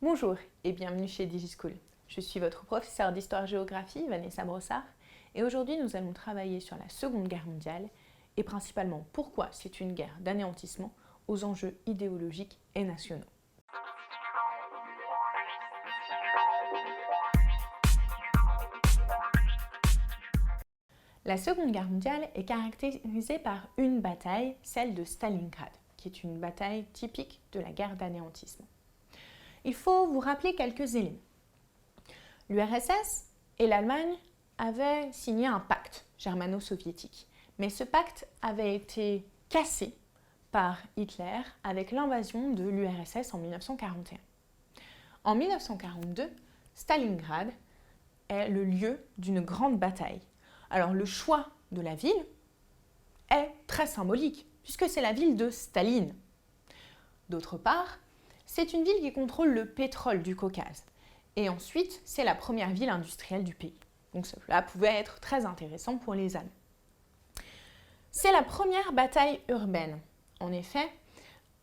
Bonjour et bienvenue chez DigiSchool. Je suis votre professeure d'histoire-géographie, Vanessa Brossard, et aujourd'hui nous allons travailler sur la Seconde Guerre mondiale et principalement pourquoi c'est une guerre d'anéantissement aux enjeux idéologiques et nationaux. La Seconde Guerre mondiale est caractérisée par une bataille, celle de Stalingrad, qui est une bataille typique de la guerre d'anéantissement. Il faut vous rappeler quelques éléments. L'URSS et l'Allemagne avaient signé un pacte germano-soviétique, mais ce pacte avait été cassé par Hitler avec l'invasion de l'URSS en 1941. En 1942, Stalingrad est le lieu d'une grande bataille. Alors le choix de la ville est très symbolique, puisque c'est la ville de Staline. D'autre part, c'est une ville qui contrôle le pétrole du Caucase. Et ensuite, c'est la première ville industrielle du pays. Donc cela pouvait être très intéressant pour les Allemands. C'est la première bataille urbaine. En effet,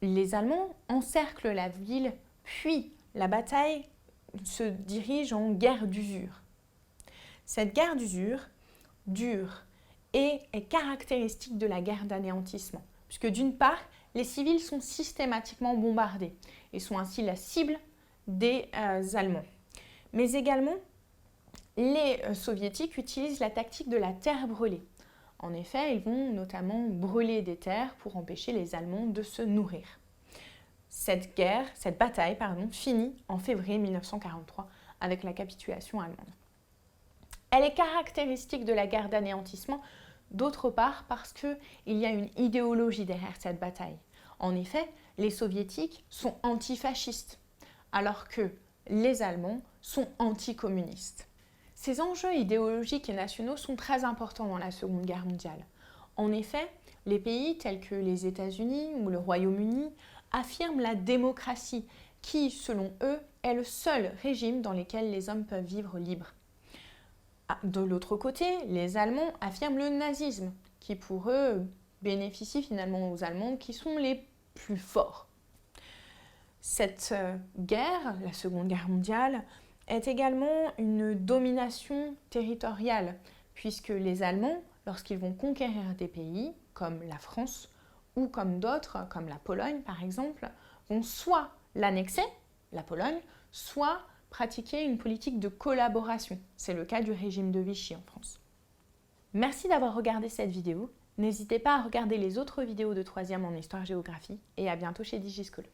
les Allemands encerclent la ville, puis la bataille se dirige en guerre d'usure. Cette guerre d'usure dure et est caractéristique de la guerre d'anéantissement, puisque d'une part, les civils sont systématiquement bombardés et sont ainsi la cible des Allemands. Mais également, les Soviétiques utilisent la tactique de la terre brûlée. En effet, ils vont notamment brûler des terres pour empêcher les Allemands de se nourrir. Cette bataille, finit en février 1943 avec la capitulation allemande. Elle est caractéristique de la guerre d'anéantissement, d'autre part parce qu'il y a une idéologie derrière cette bataille. En effet, les Soviétiques sont antifascistes, alors que les Allemands sont anticommunistes. Ces enjeux idéologiques et nationaux sont très importants dans la Seconde Guerre mondiale. En effet, les pays tels que les États-Unis ou le Royaume-Uni affirment la démocratie, qui, selon eux, est le seul régime dans lequel les hommes peuvent vivre libres. De l'autre côté, les Allemands affirment le nazisme, qui pour eux bénéficie finalement aux Allemands qui sont les plus forts. Cette guerre, la Seconde Guerre mondiale, est également une domination territoriale, puisque les Allemands, lorsqu'ils vont conquérir des pays, comme la France, ou comme d'autres, comme la Pologne par exemple, vont soit l'annexer, la Pologne, soit pratiquer une politique de collaboration. C'est le cas du régime de Vichy en France. Merci d'avoir regardé cette vidéo. N'hésitez pas à regarder les autres vidéos de 3e en histoire-géographie et à bientôt chez DigiSchool.